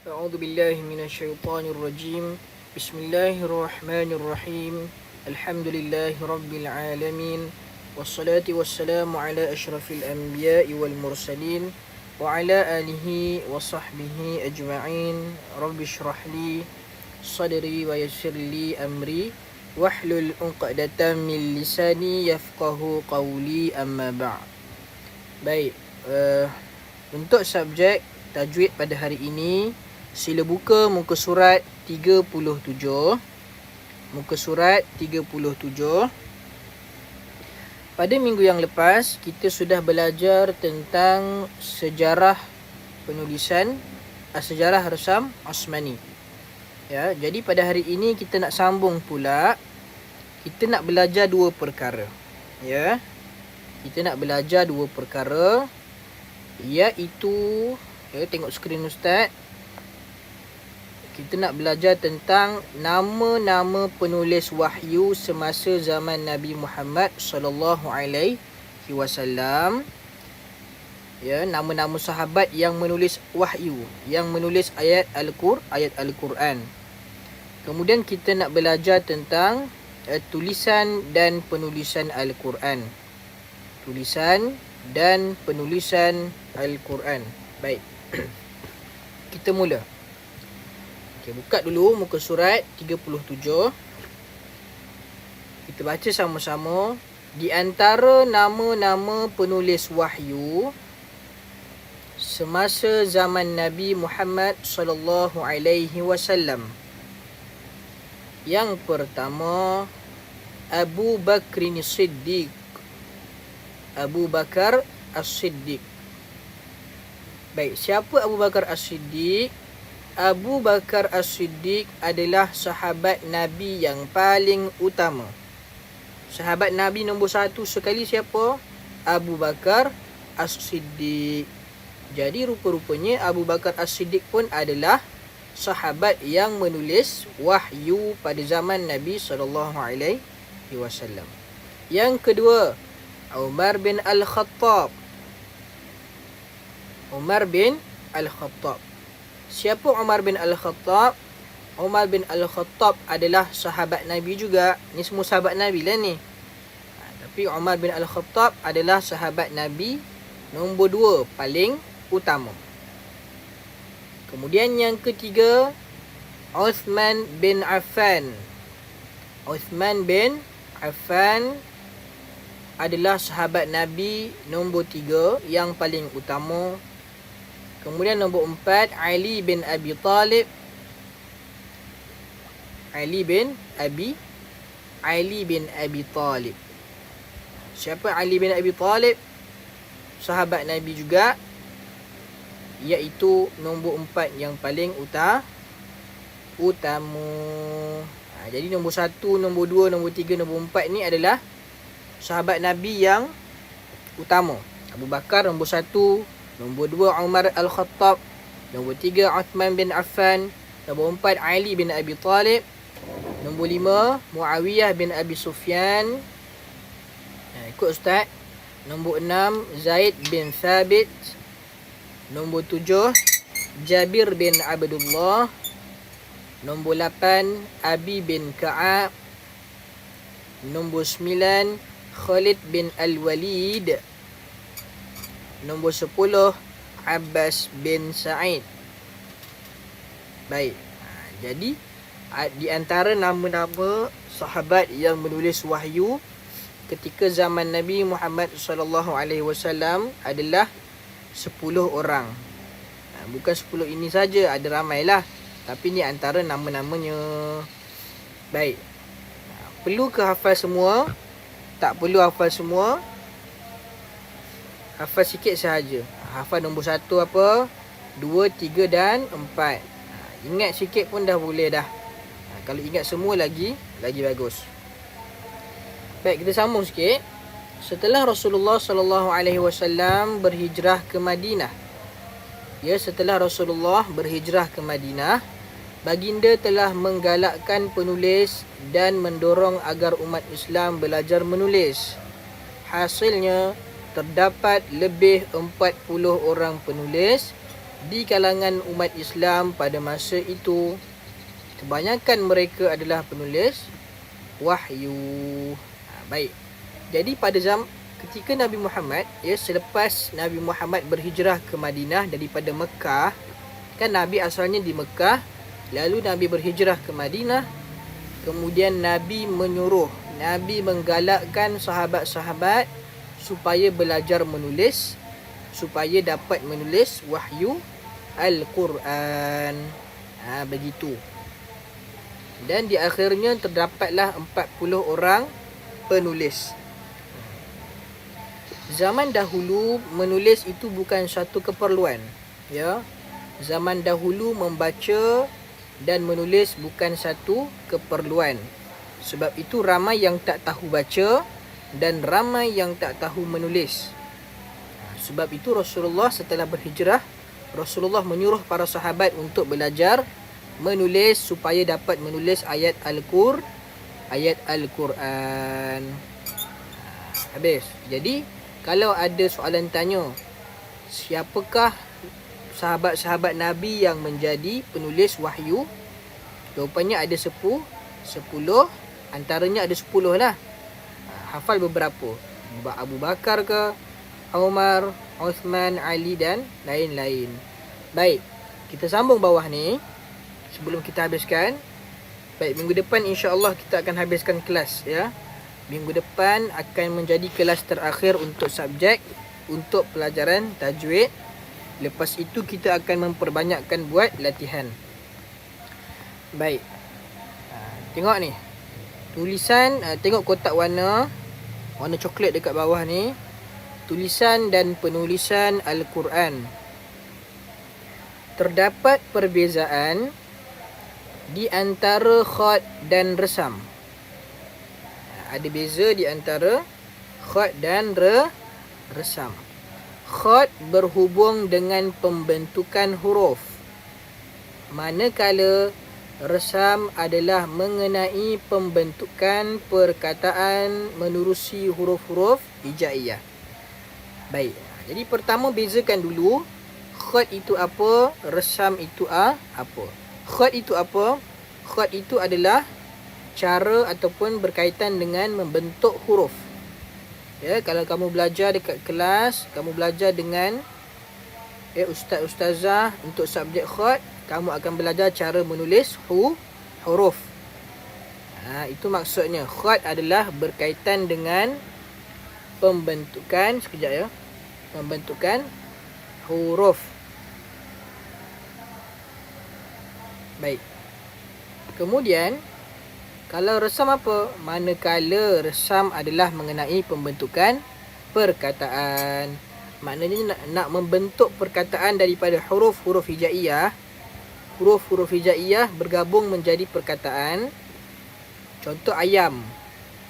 أعوذ بالله من الشيطان الرجيم. بسم الله الرحمن الرحيم. الحمد لله رب العالمين، والصلاة والسلام على أشرف الأنبياء والمرسلين وعلى آله وصحبه أجمعين. رب اشرح لي صدري ويسر لي أمري واحلل عقدة من لساني يفقه قولي. أما بعد. Baik, untuk subjek tajwid pada hari ini, sila buka muka surat 37. Muka surat 37. Pada minggu yang lepas, kita sudah belajar tentang sejarah penulisan, sejarah Rasam Osmani. Ya, jadi pada hari ini kita nak sambung pula. Kita nak belajar dua perkara. Ya. Kita nak belajar dua perkara, iaitu, tengok skrin Ustaz. Kita nak belajar tentang nama-nama penulis wahyu semasa zaman Nabi Muhammad sallallahu alaihi wasallam. Ya, nama-nama sahabat yang menulis wahyu, yang menulis ayat Al-Quran. Kemudian kita nak belajar tentang tulisan dan penulisan Al-Quran. Tulisan dan penulisan Al-Quran. Baik. Kita mula. Okey, buka dulu muka surat 37. Kita baca sama-sama. Di antara nama-nama penulis wahyu semasa zaman Nabi Muhammad sallallahu alaihi wasallam. Yang pertama, Abu Bakrin Siddiq. Abu Bakar As-Siddiq. Baik, siapa Abu Bakar As-Siddiq? Abu Bakar As-Siddiq adalah sahabat Nabi yang paling utama. Sahabat Nabi nombor satu sekali siapa? Abu Bakar As-Siddiq. Jadi rupa-rupanya Abu Bakar As-Siddiq pun adalah sahabat yang menulis wahyu pada zaman Nabi SAW. Yang kedua, Umar bin Al-Khattab. Umar bin Al-Khattab. Siapa Umar bin Al-Khattab? Umar bin Al-Khattab adalah sahabat Nabi juga. Ni semua sahabat Nabi lah ni. Tapi Umar bin Al-Khattab adalah sahabat Nabi nombor 2 paling utama. Kemudian yang ketiga, Uthman bin Affan. Uthman bin Affan adalah sahabat Nabi nombor 3 yang paling utama. Kemudian nombor 4, Ali bin Abi Talib. Ali bin Abi Talib. Siapa Ali bin Abi Talib? Sahabat Nabi juga, iaitu nombor 4 yang paling utama. Jadi nombor 1, nombor 2, nombor 3, nombor 4 ni adalah sahabat Nabi yang utama. Abu Bakar nombor 1, nombor 2 Umar Al-Khattab, nombor 3 Uthman bin Affan, nombor 4 Ali bin Abi Talib, nombor 5 Muawiyah bin Abi Sufyan. Ikut Ustaz. Nombor 6 Zaid bin Thabit, nombor 7 Jabir bin Abdullah, nombor 8 Abi bin Ka'ab, nombor 9 Khalid bin Al-Walid, nombor 10 Abbas bin Sa'id. Baik. Jadi di antara nama-nama sahabat yang menulis wahyu ketika zaman Nabi Muhammad sallallahu alaihi wasallam adalah 10 orang. Bukan 10 ini saja, ada ramailah. Tapi ni antara nama-namanya. Baik. Perlu ke hafal semua? Tak perlu hafal semua. Hafal sikit sahaja. Hafal nombor 1 apa? 2, 3 dan 4. Ingat sikit pun dah boleh dah. Kalau ingat semua lagi bagus. Baik, kita sambung sikit. Setelah Rasulullah sallallahu alaihi wasallam berhijrah ke Madinah. Setelah Rasulullah berhijrah ke Madinah, baginda telah menggalakkan penulis dan mendorong agar umat Islam belajar menulis. Hasilnya, terdapat lebih 40 orang penulis di kalangan umat Islam pada masa itu, kebanyakan mereka adalah penulis wahyu. Baik. Jadi pada ketika Nabi Muhammad, selepas Nabi Muhammad berhijrah ke Madinah daripada Mekah, kan Nabi asalnya di Mekah, lalu Nabi berhijrah ke Madinah, kemudian Nabi menggalakkan sahabat-sahabat supaya belajar menulis, supaya dapat menulis wahyu Al-Quran. Begitu. Dan di akhirnya terdapatlah 40 orang penulis. Zaman dahulu menulis itu bukan satu keperluan. Zaman dahulu membaca dan menulis bukan satu keperluan. Sebab itu ramai yang tak tahu baca dan ramai yang tak tahu menulis. Sebab itu Rasulullah setelah berhijrah, Rasulullah menyuruh para sahabat untuk belajar menulis supaya dapat menulis ayat Al-Quran. Habis. Jadi kalau ada soalan tanya, siapakah sahabat-sahabat Nabi yang menjadi penulis wahyu? Jawapannya ada 10. Antaranya ada 10 lah. Hafal beberapa. Abu Bakar ke, Umar, Uthman, Ali dan lain-lain. Baik, kita sambung bawah ni sebelum kita habiskan. Baik, minggu depan insya-Allah kita akan habiskan kelas Minggu depan akan menjadi kelas terakhir untuk subjek untuk pelajaran tajwid. Lepas itu kita akan memperbanyakkan buat latihan. Baik. Tengok ni. Tulisan, tengok kotak warna coklat dekat bawah ni. Tulisan dan penulisan Al-Quran. Terdapat perbezaan di antara khat dan resam. Ada beza di antara khat dan resam. Khat berhubung dengan pembentukan huruf, manakala resam adalah mengenai pembentukan perkataan menerusi huruf-huruf hijaiyah. Baik, jadi pertama bezakan dulu khat itu apa, resam itu apa. Khat itu apa? Khat itu adalah cara ataupun berkaitan dengan membentuk huruf. Kalau kamu belajar dekat kelas, kamu belajar dengan ustaz-ustazah untuk subjek khat, kamu akan belajar cara menulis huruf. Itu maksudnya. Khat adalah berkaitan dengan pembentukan, pembentukan huruf. Baik. Kemudian kalau resam apa? Manakala resam adalah mengenai pembentukan perkataan. Maknanya nak membentuk perkataan daripada huruf-huruf hijaiyah. Huruf-huruf hijaiyah bergabung menjadi perkataan. Contoh ayam.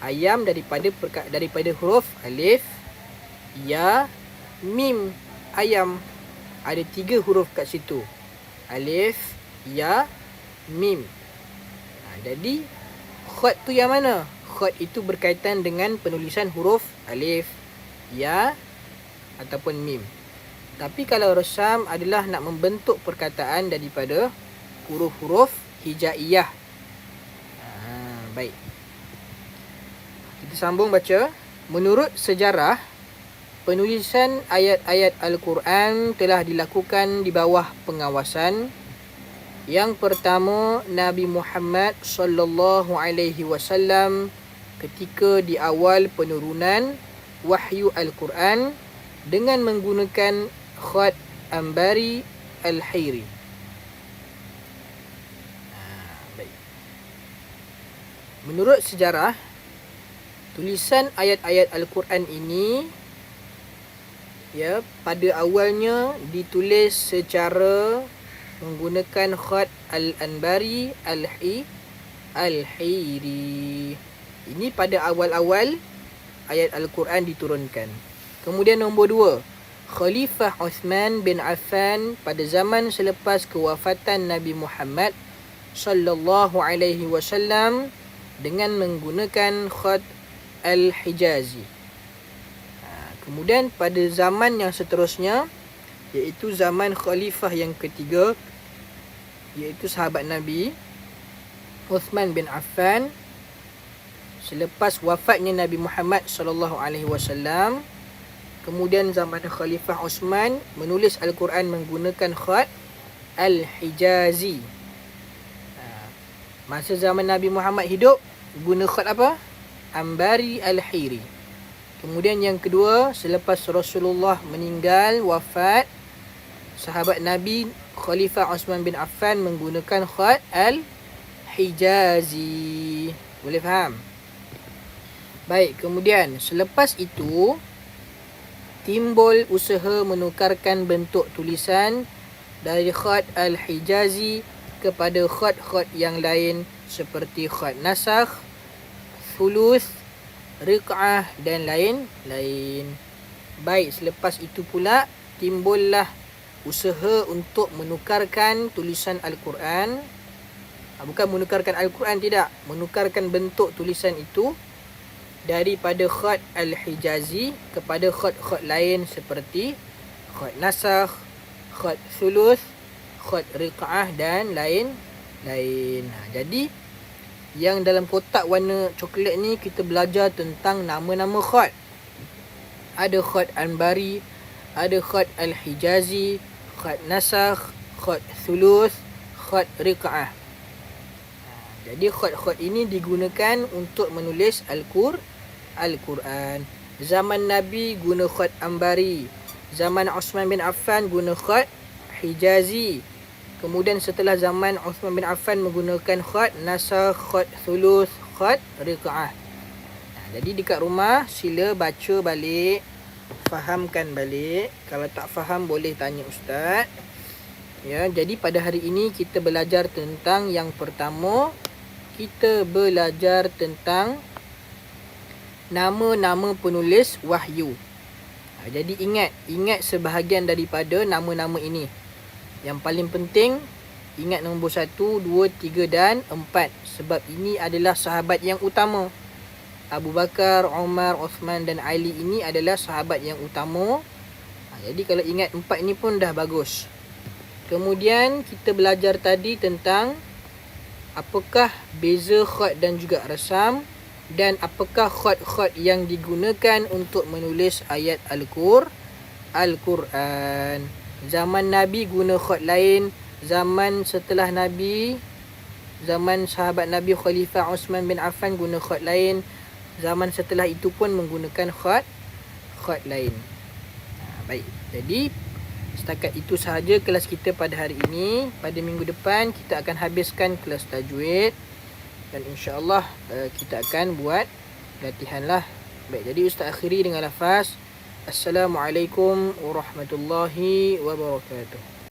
Ayam daripada huruf alif, ya, mim. Ayam. Ada 3 huruf kat situ. Alif, ya, mim. Jadi khat tu yang mana? Khat itu berkaitan dengan penulisan huruf alif, ya ataupun mim. Tapi kalau resam adalah nak membentuk perkataan daripada huruf-huruf hijaiyah. Baik. Kita sambung baca. Menurut sejarah, penulisan ayat-ayat Al-Quran telah dilakukan di bawah pengawasan. Yang pertama, Nabi Muhammad sallallahu alaihi wasallam ketika di awal penurunan wahyu Al-Quran dengan menggunakan khat Ambari Al-Hairi. Menurut sejarah, tulisan ayat-ayat Al-Quran ini pada awalnya ditulis secara menggunakan khat Al-Anbari Al-Hairi. Ini pada awal-awal ayat Al-Quran diturunkan. Kemudian nombor 2, Khalifah Uthman bin Affan pada zaman selepas kewafatan Nabi Muhammad sallallahu alaihi wasallam dengan menggunakan khat Al-Hijazi. Kemudian pada zaman yang seterusnya, iaitu zaman khalifah yang ketiga, iaitu sahabat Nabi Uthman bin Affan. Selepas wafatnya Nabi Muhammad sallallahu alaihi wasallam, kemudian zaman Khalifah Uthman menulis Al-Quran menggunakan khat Al-Hijazi. Masa zaman Nabi Muhammad hidup, guna khat apa? Ambari Al-Hiri. Kemudian yang kedua, selepas Rasulullah meninggal, wafat, sahabat Nabi Khalifah Uthman bin Affan menggunakan khat Al-Hijazi. Boleh faham? Baik, kemudian selepas itu timbul usaha menukarkan bentuk tulisan dari khat Al-Hijazi kepada khat-khat yang lain seperti khat nasakh, thuluth, riq'ah dan lain-lain. Baik, selepas itu pula timbullah usaha untuk menukarkan tulisan Al-Quran. Bukan menukarkan Al-Quran, tidak. Menukarkan bentuk tulisan itu daripada khat Al-Hijazi kepada khat-khat lain seperti khat nasakh, khat thuluth, khat riq'ah dan lain-lain. Jadi yang dalam kotak warna coklat ni kita belajar tentang nama-nama khat. Ada khat Anbari, ada khat Al-Hijazi, khat nasakh, khat thuluth, khat riq'ah. Jadi khat-khat ini digunakan untuk menulis Al-Quran. Zaman Nabi guna khat Anbari. Zaman Uthman bin Affan guna khat Hijazi. Kemudian setelah zaman Uthman bin Affan menggunakan khat nasakh, khat thuluth, khat riq'ah. Jadi dekat rumah sila baca balik, fahamkan balik. Kalau tak faham boleh tanya ustaz. Ya, jadi pada hari ini kita belajar tentang yang pertama, kita belajar tentang nama-nama penulis wahyu. Jadi ingat sebahagian daripada nama-nama ini. Yang paling penting, ingat nombor 1, 2, 3 dan 4. Sebab ini adalah sahabat yang utama. Abu Bakar, Umar, Uthman dan Ali ini adalah sahabat yang utama. Jadi kalau ingat 4 ini pun dah bagus. Kemudian kita belajar tadi tentang apakah beza khat dan juga rasam, dan apakah khat-khat yang digunakan untuk menulis ayat Al-Quran. Zaman Nabi guna khat lain, zaman setelah Nabi, zaman sahabat Nabi Khalifah Uthman bin Affan guna khat lain, zaman setelah itu pun menggunakan khat lain. Baik, jadi setakat itu sahaja kelas kita pada hari ini. Pada minggu depan kita akan habiskan kelas tajwid dan insya-Allah kita akan buat latihan lah. Baik, jadi ustaz akhiri dengan lafaz Assalamualaikum warahmatullahi wabarakatuh.